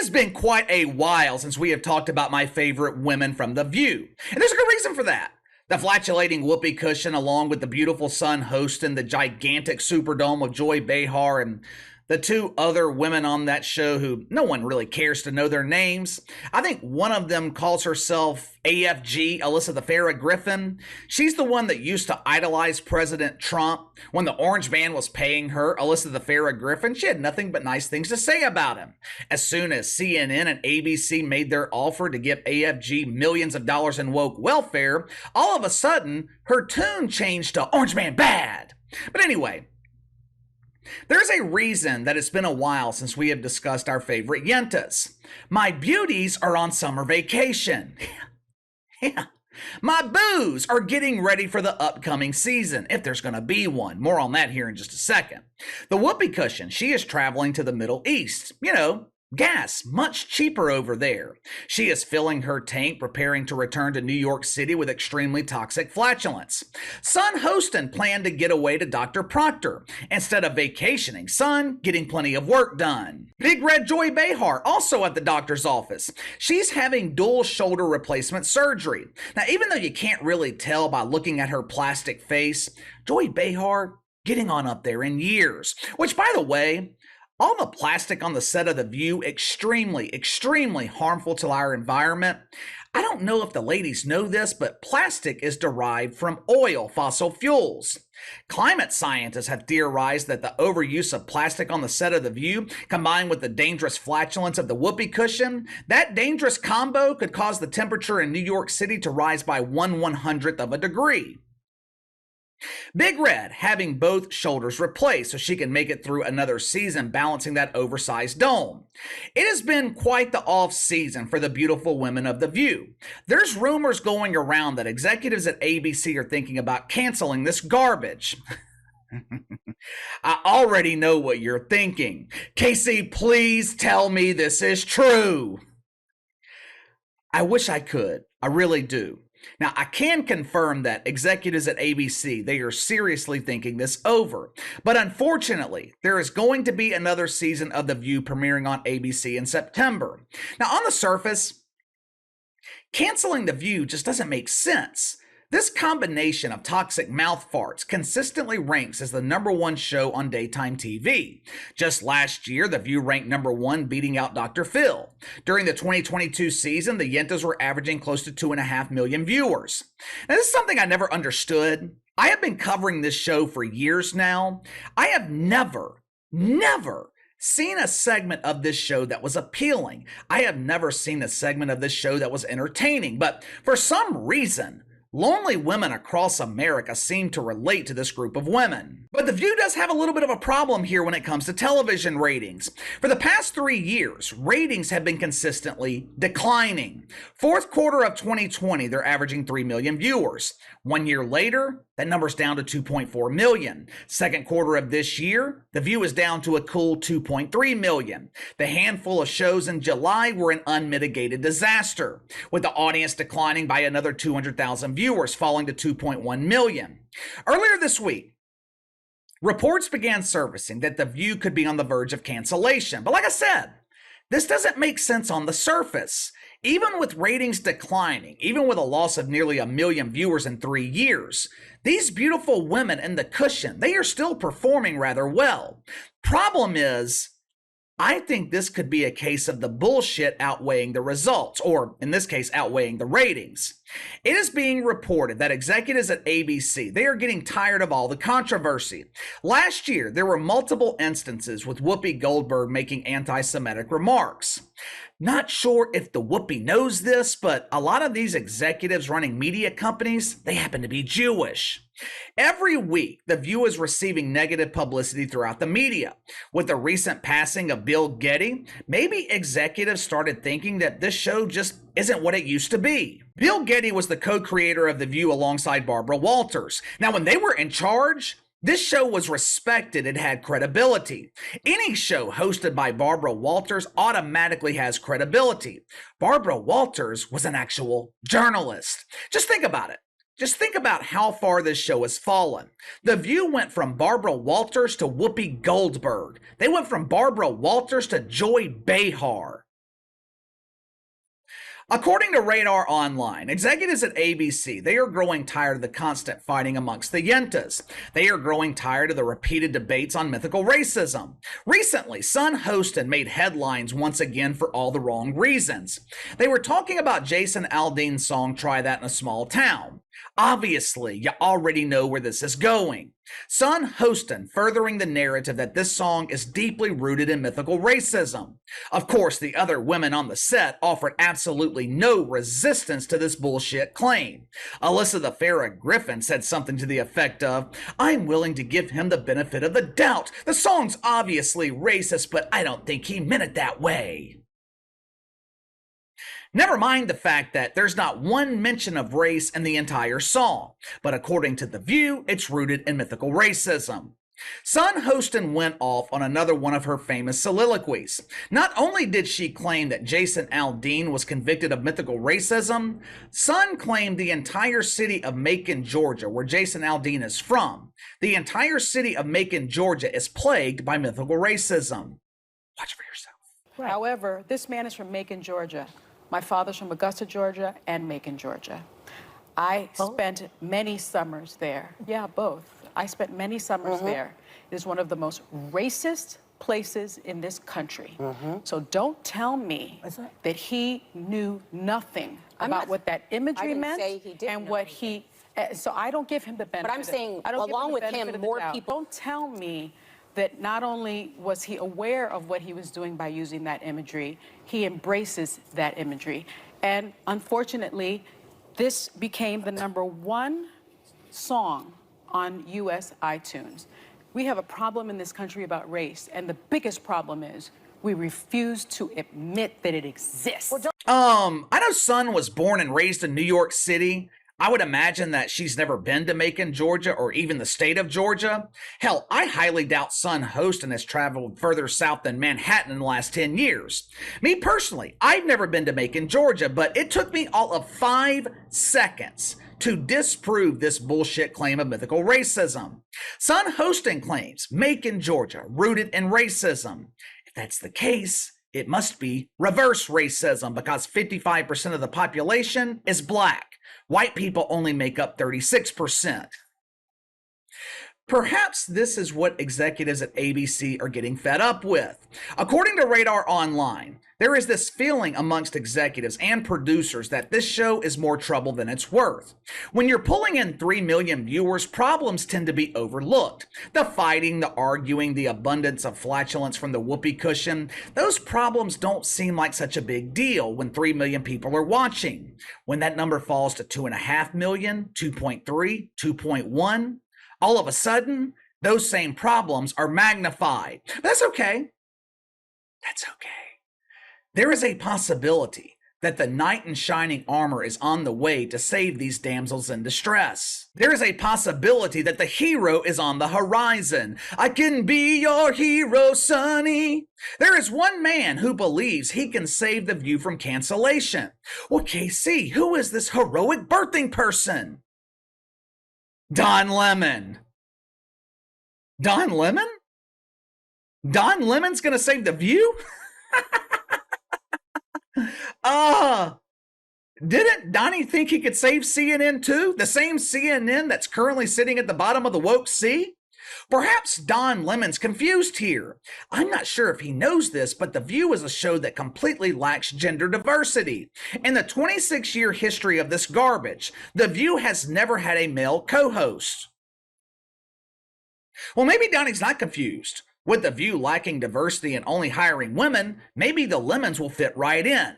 has been quite a while since we have talked about my favorite women from The View. And there's a good reason for that. The flatulating Whoopi cushion, along with the beautiful son Hostin, the gigantic Superdome of Joy Behar, and the two other women on that show who no one really cares to know their names. I think one of them calls herself AFG, Alyssa the Farrah Griffin. She's the one that used to idolize President Trump. When the Orange Man was paying her, Alyssa the Farrah Griffin, she had nothing but nice things to say about him. As soon as CNN and ABC made their offer to give AFG millions of dollars in woke welfare, all of a sudden, her tune changed to Orange Man bad. But anyway, there's a reason that it's been a while since we have discussed our favorite yentas. My beauties are on summer vacation. Yeah. My boos are getting ready for the upcoming season, if there's going to be one. More on that here in just a second. The Whoopi cushion, she is traveling to the Middle East. Gas, much cheaper over there. She is filling her tank, preparing to return to New York City with extremely toxic flatulence. Son Hostin planned to get away to Dr. Proctor. Instead of vacationing, son getting plenty of work done. Big Red Joy Behar, also at the doctor's office. She's having dual shoulder replacement surgery. Now, even though you can't really tell by looking at her plastic face, Joy Behar getting on up there in years. Which, by the way, all the plastic on the set of The View, extremely, extremely harmful to our environment. I don't know if the ladies know this, but plastic is derived from oil, fossil fuels. Climate scientists have theorized that the overuse of plastic on the set of The View, combined with the dangerous flatulence of the Whoopi cushion, that dangerous combo could cause the temperature in New York City to rise by 1/100th of a degree. Big Red having both shoulders replaced so she can make it through another season balancing that oversized dome. It has been quite the off season for the beautiful women of The View. There's rumors going around that executives at ABC are thinking about canceling this garbage. I already know what you're thinking. Casey, please tell me this is true. I wish I could. I really do. Now, I can confirm that executives at ABC, they are seriously thinking this over. But unfortunately, there is going to be another season of The View premiering on ABC in September. Now, on the surface, canceling The View just doesn't make sense. This combination of toxic mouth farts consistently ranks as the #1 show on daytime TV. Just last year, The View ranked #1, beating out Dr. Phil. During the 2022 season, the Yentas were averaging close to 2.5 million viewers. Now, this is something I never understood. I have been covering this show for years now. I have never seen a segment of this show that was appealing. I have never seen a segment of this show that was entertaining. But for some reason, lonely women across America seem to relate to this group of women. But The View does have a little bit of a problem here when it comes to television ratings. For the past 3 years, ratings have been consistently declining. Fourth quarter of 2020, they're averaging 3 million viewers. 1 year later, that number's down to 2.4 million. Second quarter of this year, The View is down to a cool 2.3 million. The handful of shows in July were an unmitigated disaster, with the audience declining by another 200,000 viewers, falling to 2.1 million. Earlier this week, reports began surfacing that The View could be on the verge of cancellation. But like I said, this doesn't make sense on the surface. Even with ratings declining, even with a loss of nearly 1 million viewers in 3 years, these beautiful women in the cushion, they are still performing rather well. Problem is, I think this could be a case of the bullshit outweighing the results, or in this case, outweighing the ratings. It is being reported that executives at ABC, they are getting tired of all the controversy. Last year, there were multiple instances with Whoopi Goldberg making anti-Semitic remarks. Not sure if the Whoopi knows this, but a lot of these executives running media companies, they happen to be Jewish. Every week, The View is receiving negative publicity throughout the media. With the recent passing of Bill Getty, maybe executives started thinking that this show just isn't what it used to be. Bill Getty was the co-creator of The View alongside Barbara Walters. Now, when they were in charge, this show was respected. It had credibility. Any show hosted by Barbara Walters automatically has credibility. Barbara Walters was an actual journalist. Just think about it. Just think about how far this show has fallen. The View went from Barbara Walters to Whoopi Goldberg. They went from Barbara Walters to Joy Behar. According to Radar Online, executives at ABC, they are growing tired of the constant fighting amongst the Yentas. They are growing tired of the repeated debates on mythical racism. Recently, Sun Hostin made headlines once again for all the wrong reasons. They were talking about Jason Aldean's song Try That in a Small Town. Obviously, you already know where this is going. Sun Hostin furthering the narrative that this song is deeply rooted in mythical racism. Of course, the other women on the set offered absolutely no resistance to this bullshit claim. Alyssa the Farrah Griffin said something to the effect of, "I'm willing to give him the benefit of the doubt. The song's obviously racist, but I don't think he meant it that way." Never mind the fact that there's not one mention of race in the entire song, but according to The View, it's rooted in mythical racism. Sun Hostin went off on another one of her famous soliloquies. Not only did she claim that Jason Aldean was convicted of mythical racism, Sun claimed the entire city of Macon, Georgia, where Jason Aldean is from, the entire city of Macon, Georgia is plagued by mythical racism. Watch for yourself. Right. However, this man is from Macon, Georgia. My father's from Augusta, Georgia, and Macon, Georgia. I spent many summers there. Yeah, both. I spent many summers there. It is one of the most racist places in this country. So don't tell me that he knew nothing about what that imagery meant and what he. So I don't give him the benefit. But I'm saying, along with him, more people. Don't tell me that not only was he aware of what he was doing by using that imagery, he embraces that imagery. And unfortunately, this became the #1 song on US iTunes. We have a problem in this country about race, and the biggest problem is we refuse to admit that it exists. I know Sun was born and raised in New York City. I would imagine that she's never been to Macon, Georgia, or even the state of Georgia. Hell, I highly doubt Sun Hostin has traveled further south than Manhattan in the last 10 years. Me personally, I've never been to Macon, Georgia, but it took me all of 5 seconds to disprove this bullshit claim of mythical racism. Sun Hostin claims Macon, Georgia, rooted in racism. If that's the case, it must be reverse racism because 55% of the population is black. White people only make up 36%. Perhaps this is what executives at ABC are getting fed up with. According to Radar Online, there is this feeling amongst executives and producers that this show is more trouble than it's worth. When you're pulling in 3 million viewers, problems tend to be overlooked. The fighting, the arguing, the abundance of flatulence from the Whoopi cushion, those problems don't seem like such a big deal when 3 million people are watching. When that number falls to 2.5 million, 2.3, 2.1, all of a sudden, those same problems are magnified. But that's okay. That's okay. There is a possibility that the knight in shining armor is on the way to save these damsels in distress. There is a possibility that the hero is on the horizon. I can be your hero, Sonny. There is one man who believes he can save The View from cancellation. Well, KC, who is this heroic birthing person? Don Lemon. Don Lemon? Don Lemon's gonna save The View? Didn't Donnie think he could save CNN too? The same CNN that's currently sitting at the bottom of the woke sea? Perhaps Don Lemon's confused here. I'm not sure if he knows this, but The View is a show that completely lacks gender diversity. In the 26-year history of this garbage, The View has never had a male co-host. Well, maybe Donnie's not confused. With The View lacking diversity and only hiring women, maybe the Lemons will fit right in.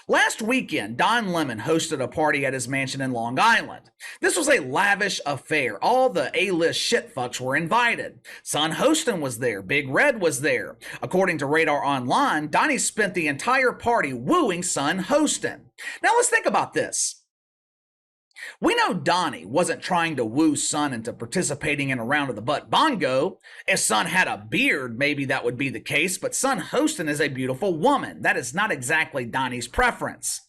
Last weekend, Don Lemon hosted a party at his mansion in Long Island. This was a lavish affair. All the A-list shitfucks were invited. Sun Hostin was there. Big Red was there. According to Radar Online, Donnie spent the entire party wooing Sun Hostin. Now let's think about this. We know Donnie wasn't trying to woo Sun into participating in a round of the butt bongo. If Sun had a beard, maybe that would be the case, but Sun Hostin is a beautiful woman. That is not exactly Donnie's preference.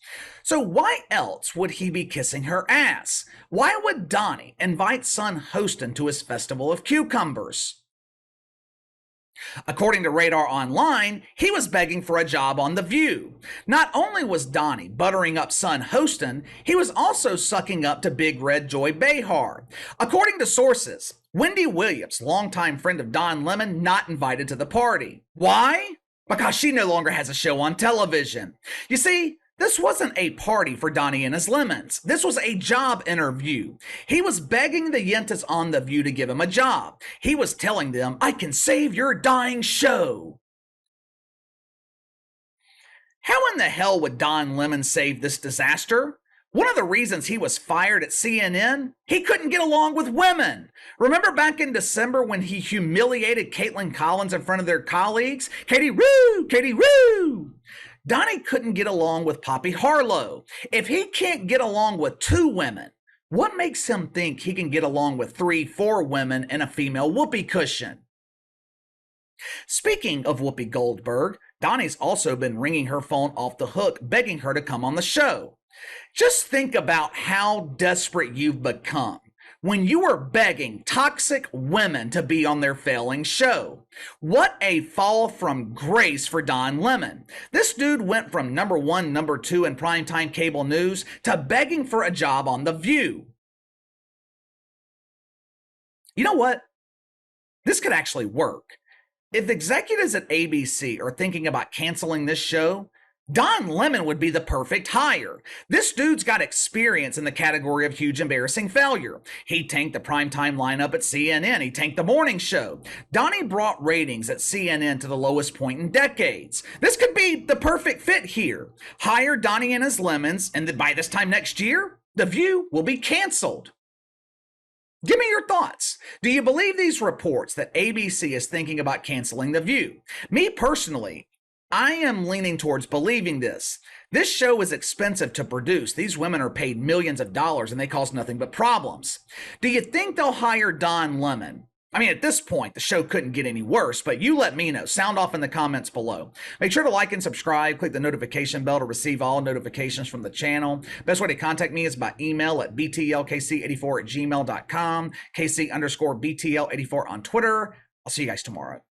So why else would he be kissing her ass? Why would Donnie invite Sun Hostin to his festival of cucumbers? According to Radar Online, he was begging for a job on The View. Not only was Donnie buttering up son Hostin, he was also sucking up to Big Red Joy Behar. According to sources, Wendy Williams, longtime friend of Don Lemon, not invited to the party. Why? Because she no longer has a show on television. You see, this wasn't a party for Donnie and his lemons. This was a job interview. He was begging the Yentas on The View to give him a job. He was telling them, I can save your dying show. How in the hell would Don Lemon save this disaster? One of the reasons he was fired at CNN, he couldn't get along with women. Remember back in December when he humiliated Caitlin Collins in front of their colleagues? Katie Roo! Katie Roo! Donnie couldn't get along with Poppy Harlow. If he can't get along with 2 women, what makes him think he can get along with 3, 4 women and a female whoopee cushion? Speaking of Whoopi Goldberg, Donnie's also been ringing her phone off the hook, begging her to come on the show. Just think about how desperate you've become when you are begging toxic women to be on their failing show. What a fall from grace for Don Lemon. This dude went from number 1, number 2 in primetime cable news to begging for a job on The View. You know what? This could actually work. If executives at ABC are thinking about canceling this show, Don Lemon would be the perfect hire. This dude's got experience in the category of huge embarrassing failure. He tanked the primetime lineup at CNN. He tanked the morning show. Donnie brought ratings at CNN to the lowest point in decades. This could be the perfect fit here. Hire Donnie and his lemons, and by this time next year, The View will be canceled. Give me your thoughts. Do you believe these reports that ABC is thinking about canceling The View? Me personally, I am leaning towards believing this. This show is expensive to produce. These women are paid millions of dollars and they cause nothing but problems. Do you think they'll hire Don Lemon? I mean, at this point, the show couldn't get any worse, but you let me know. Sound off in the comments below. Make sure to like and subscribe. Click the notification bell to receive all notifications from the channel. Best way to contact me is by email at btlkc84@gmail.com, kc_btl84 on Twitter. I'll see you guys tomorrow.